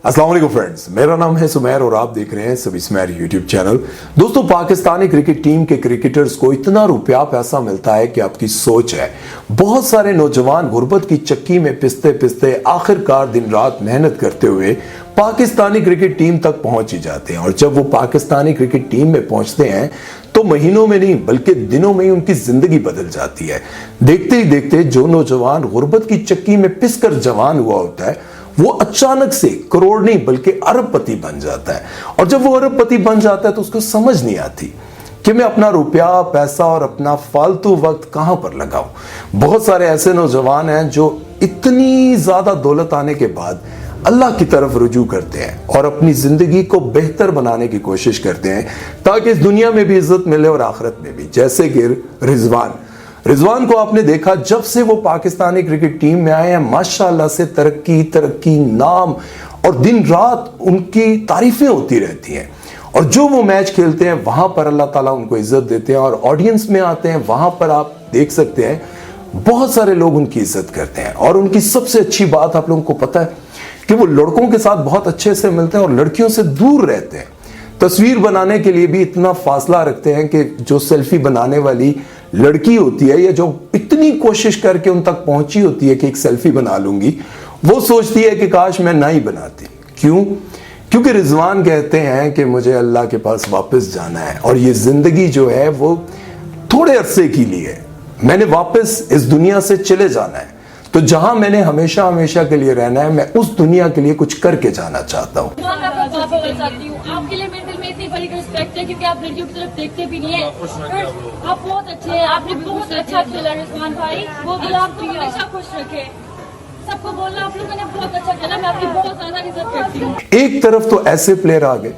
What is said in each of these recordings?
अस्सलाम वालेकुम फ्रेंड्स, मेरा नाम है सुमैर और आप देख रहे हैं सभी सुमैर यूट्यूब चैनल। दोस्तों, पाकिस्तानी क्रिकेट टीम के क्रिकेटर्स को इतना रुपया पैसा मिलता है कि आपकी सोच है। बहुत सारे नौजवान गुर्बत की चक्की में पिसते पिसते आखिरकार दिन रात मेहनत करते हुए पाकिस्तानी क्रिकेट टीम तक पहुंच ही जाते हैं। और जब वो पाकिस्तानी क्रिकेट टीम में पहुंचते हैं तो महीनों में नहीं बल्कि दिनों में ही उनकी जिंदगी बदल जाती है। देखते ही देखते जो नौजवान गुर्बत की चक्की में पिस कर जवान हुआ होता है वो अचानक से करोड़ नहीं बल्कि अरबपति बन जाता है। और जब वो अरबपति बन जाता है तो उसको समझ नहीं आती कि मैं अपना रुपया पैसा और अपना फालतू वक्त कहां पर लगाऊं। बहुत सारे ऐसे नौजवान हैं जो इतनी ज्यादा दौलत आने के बाद अल्लाह की तरफ रुजू करते हैं और अपनी जिंदगी को बेहतर बनाने की कोशिश करते हैं ताकि इस दुनिया में भी इज्जत मिले और आखिरत में भी। जैसे कि रिजवान को आपने देखा, जब से वो पाकिस्तानी क्रिकेट टीम में आए हैं माशाल्लाह से तरक्की नाम और दिन रात उनकी तारीफें होती रहती हैं। और जो वो मैच खेलते हैं वहां पर अल्लाह ताला उनको इज्जत देते हैं और ऑडियंस में आते हैं, वहां पर आप देख सकते हैं बहुत सारे लोग उनकी इज्जत करते हैं। और उनकी सबसे अच्छी बात आप लोगों को पता है कि वो लड़कों के साथ बहुत अच्छे से मिलते हैं और लड़कियों से दूर रहते हैं। तस्वीर बनाने के लिए भी इतना फासला रखते हैं कि जो सेल्फी बनाने वाली लड़की होती है या जो इतनी कोशिश करके उन तक पहुंची होती है कि एक सेल्फी बना लूंगी, वो सोचती है कि काश मैं ना ही बनाती। क्यों? क्योंकि रिजवान कहते हैं कि मुझे अल्लाह के पास वापस जाना है और ये जिंदगी जो है वो थोड़े अरसे के लिए है। मैंने वापस इस दुनिया से चले जाना है, तो जहां मैंने हमेशा हमेशा के लिए रहना है, मैं उस दुनिया के लिए कुछ करके जाना चाहता हूँ। आपके लिए मेंटल में इतनी बड़ी रिस्पेक्ट है क्योंकि आप लड़कियों की तरफ देखते भी नहीं है। आप बहुत अच्छे हैं, आपने बहुत अच्छा खेला रिजवान भाई, वो भी आपको हमेशा खुश रखे। सबको बोलना आप लोगों ने बहुत अच्छा खेला, मैं आपकी बहुत ज्यादा इज्जत करती हूँ। एक तरफ तो ऐसे प्लेयर आ गए,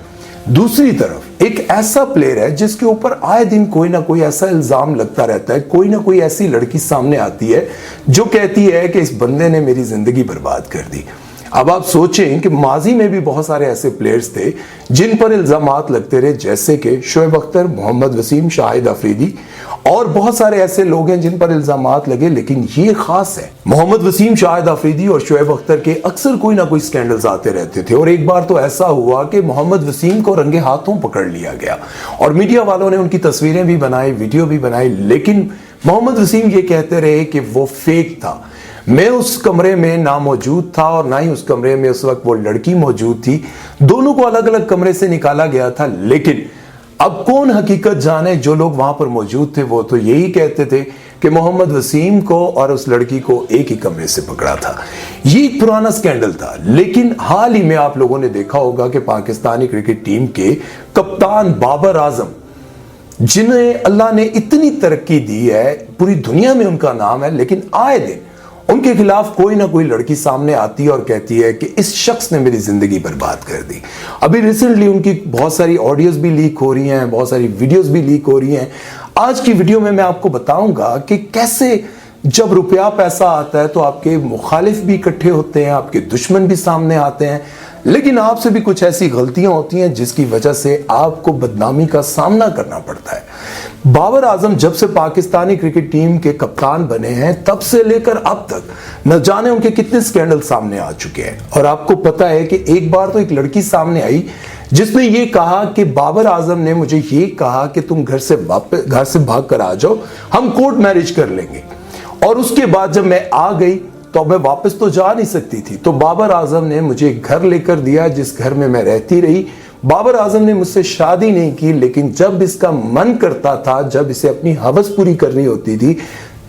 दूसरी तरफ एक ऐसा प्लेयर है जिसके ऊपर आए दिन कोई ना कोई ऐसा इल्जाम लगता रहता है। कोई ना कोई ऐसी लड़की सामने आती है जो कहती है कि इस बंदे ने मेरी जिंदगी बर्बाद कर दी। अब आप सोचें कि माजी में भी बहुत सारे ऐसे प्लेयर्स थे जिन पर इल्जामात लगते रहे, जैसे कि शोएब अख्तर, मोहम्मद वसीम, शाहिद अफरीदी और बहुत सारे ऐसे लोग हैं जिन पर इल्जामात लगे। लेकिन ये खास है, मोहम्मद वसीम, शाहिद अफरीदी और शोएब अख्तर के अक्सर कोई ना कोई स्कैंडल्स आते रहते थे। और एक बार तो ऐसा हुआ कि मोहम्मद वसीम को रंगे हाथों पकड़ लिया गया और मीडिया वालों ने उनकी तस्वीरें भी बनाई, वीडियो भी बनाई, लेकिन मोहम्मद वसीम ये कहते रहे कि वो फेक था। मैं उस कमरे में ना मौजूद था और ना ही उस कमरे में उस वक्त वो लड़की मौजूद थी। दोनों को अलग अलग कमरे से निकाला गया था। लेकिन अब कौन हकीकत जाने, जो लोग वहां पर मौजूद थे वो तो यही कहते थे कि मोहम्मद वसीम को और उस लड़की को एक ही कमरे से पकड़ा था। ये एक पुराना स्कैंडल था। लेकिन हाल ही में आप लोगों ने देखा होगा कि पाकिस्तानी क्रिकेट टीम के कप्तान बाबर आजम, जिन्हें अल्लाह ने इतनी तरक्की दी है, पूरी दुनिया में उनका नाम है, लेकिन आए दिन उनके खिलाफ कोई ना कोई लड़की सामने आती है और कहती है कि इस शख्स ने मेरी जिंदगी बर्बाद कर दी। अभी रिसेंटली उनकी बहुत सारी ऑडियोज भी लीक हो रही हैं, बहुत सारी वीडियोस भी लीक हो रही हैं। आज की वीडियो में मैं आपको बताऊंगा कि कैसे जब रुपया पैसा आता है तो आपके मुखालिफ भी इकट्ठे होते हैं, आपके दुश्मन भी सामने आते हैं, लेकिन आपसे भी कुछ ऐसी गलतियां होती हैं जिसकी वजह से आपको बदनामी का सामना करना पड़ता है। बाबर आजम जब से पाकिस्तानी क्रिकेट टीम के कप्तान बने हैं तब से लेकर अब तक न जाने उनके कितने स्कैंडल सामने आ चुके हैं। और आपको पता है कि एक बार तो एक लड़की सामने आई जिसने ये कहा कि बाबर आजम ने मुझे ये कहा कि तुम घर से भाग कर आ जाओ, हम कोर्ट मैरिज कर लेंगे। और उसके बाद जब मैं आ गई तो मैं वापस तो जा नहीं सकती थी, तो बाबर आजम ने मुझे घर लेकर दिया जिस घर में मैं रहती रही। बाबर आजम ने मुझसे शादी नहीं की, लेकिन जब इसका मन करता था, जब इसे अपनी हवस पूरी करनी होती थी,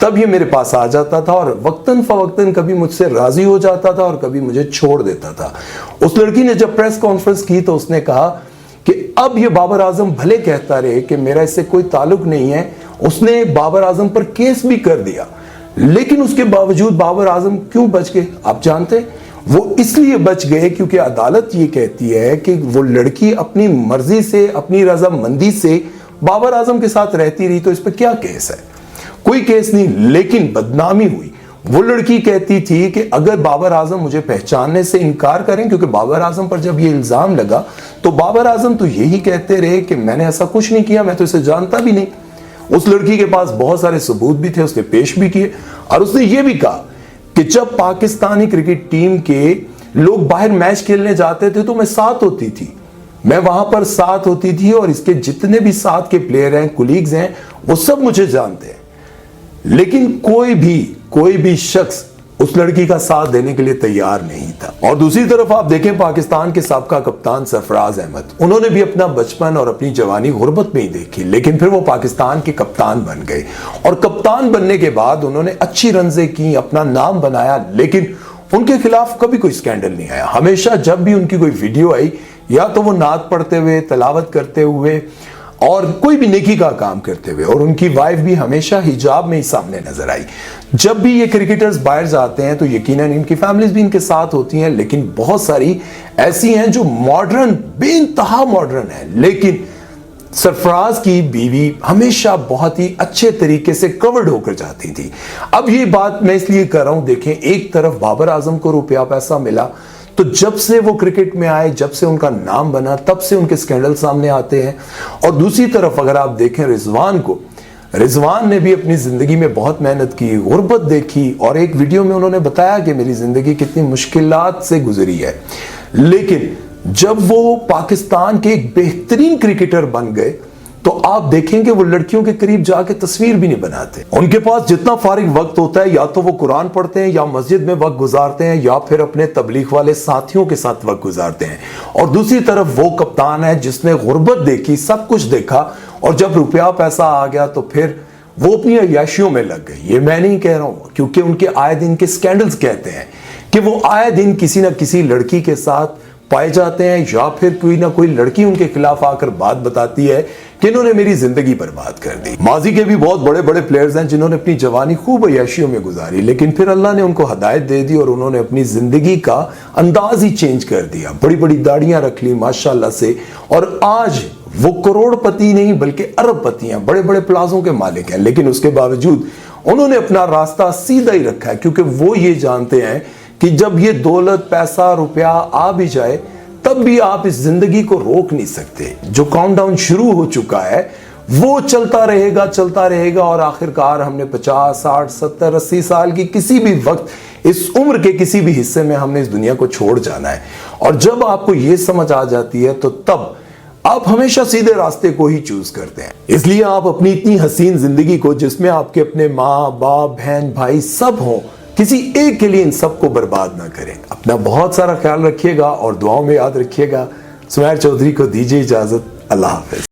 तब ये मेरे पास आ जाता था और वक्तन फवक्तन कभी मुझसे राजी हो जाता था और कभी मुझे छोड़ देता था। उस लड़की ने जब प्रेस कॉन्फ्रेंस की तो उसने कहा कि अब ये बाबर आजम भले कहता रहे कि मेरा इससे कोई ताल्लुक नहीं है, उसने बाबर आजम पर केस भी कर दिया, लेकिन उसके बावजूद बाबर आजम क्यों बच गए आप जानते? वो इसलिए बच गए क्योंकि अदालत ये कहती है कि वो लड़की अपनी मर्जी से, अपनी रजामंदी से बाबर आजम के साथ रहती रही, तो इस पर क्या केस है? कोई केस नहीं, लेकिन बदनामी हुई। वो लड़की कहती थी कि अगर बाबर आजम मुझे पहचानने से इनकार करें, क्योंकि बाबर आजम पर जब ये इल्जाम लगा तो बाबर आजम तो यही कहते रहे कि मैंने ऐसा कुछ नहीं किया, मैं तो इसे जानता भी नहीं। उस लड़की के पास बहुत सारे सबूत भी थे, उसने पेश भी किए और उसने ये भी कहा कि जब पाकिस्तानी क्रिकेट टीम के लोग बाहर मैच खेलने जाते थे तो मैं साथ होती थी, मैं वहां पर साथ होती थी, और इसके जितने भी साथ के प्लेयर हैं, कुलीग्स हैं, वो सब मुझे जानते हैं। लेकिन कोई भी शख्स उस लड़की का साथ देने के लिए तैयार नहीं था। और दूसरी तरफ आप देखें पाकिस्तान के साबका कप्तान सरफराज अहमद, उन्होंने भी अपना बचपन और अपनी जवानी गुर्बत में ही देखी, लेकिन फिर वो पाकिस्तान के कप्तान बन गए, और कप्तान बनने के बाद उन्होंने अच्छी रन्जें की, अपना नाम बनाया, लेकिन उनके खिलाफ कभी कोई स्कैंडल नहीं आया। हमेशा जब भी उनकी कोई वीडियो आई, या तो वो नात पढ़ते हुए, तलावत करते हुए, और कोई भी नेकी का काम करते हुए, और उनकी वाइफ भी हमेशा हिजाब में ही सामने नजर आई। जब भी ये क्रिकेटर्स बाहर जाते हैं तो यकीनन इनकी फैमिलीज भी इनके साथ होती हैं, लेकिन बहुत सारी ऐसी हैं जो मॉडर्न, बेइंतहा मॉडर्न है, लेकिन सरफराज की बीवी हमेशा बहुत ही अच्छे तरीके से कवर्ड होकर जाती थी। अब ये बात मैं इसलिए कर रहा हूं, देखें, एक तरफ बाबर आजम को रुपया पैसा मिला, तो जब से वो क्रिकेट में आए, जब से उनका नाम बना, तब से उनके स्कैंडल सामने आते हैं। और दूसरी तरफ अगर आप देखें रिजवान को, रिजवान ने भी अपनी जिंदगी में बहुत मेहनत की, गुर्बत देखी, और एक वीडियो में उन्होंने बताया कि मेरी जिंदगी कितनी मुश्किलात से गुजरी है, लेकिन जब वो पाकिस्तान के एक बेहतरीन क्रिकेटर बन गए तो आप देखेंगे वो लड़कियों के करीब जाके तस्वीर भी नहीं बनाते। उनके पास जितना फारिग वक्त होता है, या तो वो कुरान पढ़ते हैं, या मस्जिद में वक्त गुजारते हैं, या फिर अपने तबलीग वाले साथियों के साथ वक्त गुजारते हैं। और दूसरी तरफ वो कप्तान है जिसने गुर्बत देखी, सब कुछ देखा, और जब रुपया पैसा आ गया तो फिर वो अपनी अय्याशियों में लग गई। ये मैं नहीं कह रहा हूं, क्योंकि उनके आए दिन के स्कैंडल्स कहते हैं कि वो आए दिन किसी ना किसी लड़की के साथ पाए जाते हैं, या फिर कोई ना कोई लड़की उनके खिलाफ आकर बात बताती है कि इन्होंने मेरी जिंदगी बर्बाद कर दी। माजी के भी बहुत बड़े बड़े प्लेयर्स हैं जिन्होंने अपनी जवानी खूब अय्याशियों में गुजारी, लेकिन फिर अल्लाह ने उनको हदायत दे दी और उन्होंने अपनी जिंदगी का अंदाज ही चेंज कर दिया। बड़ी बड़ी दाढ़ियां रख ली माशाल्लाह से, और आज वो करोड़पति नहीं बल्कि अरबपति हैं, बड़े बड़े प्लाजों के मालिक हैं। लेकिन उसके बावजूद उन्होंने अपना रास्ता सीधा ही रखा है, क्योंकि वो ये जानते हैं कि जब ये दौलत, पैसा, रुपया आ भी जाए, तब भी आप इस जिंदगी को रोक नहीं सकते। जो काउंटडाउन शुरू हो चुका है वो चलता रहेगा, और आखिरकार हमने 50, 60, 70, 80 साल की किसी भी वक्त इस उम्र के किसी भी हिस्से में हमने इस दुनिया को छोड़ जाना है। और जब आपको ये समझ आ जाती है तो तब आप हमेशा सीधे रास्ते को ही चूज करते हैं। इसलिए आप अपनी इतनी हसीन जिंदगी को, जिसमें आपके अपने माँ बाप, बहन, भाई सब हों, किसी एक के लिए इन सबको बर्बाद ना करें। अपना बहुत सारा ख्याल रखिएगा और दुआओं में याद रखिएगा। सुमैर चौधरी को दीजिए इजाजत। अल्लाह हाफिज।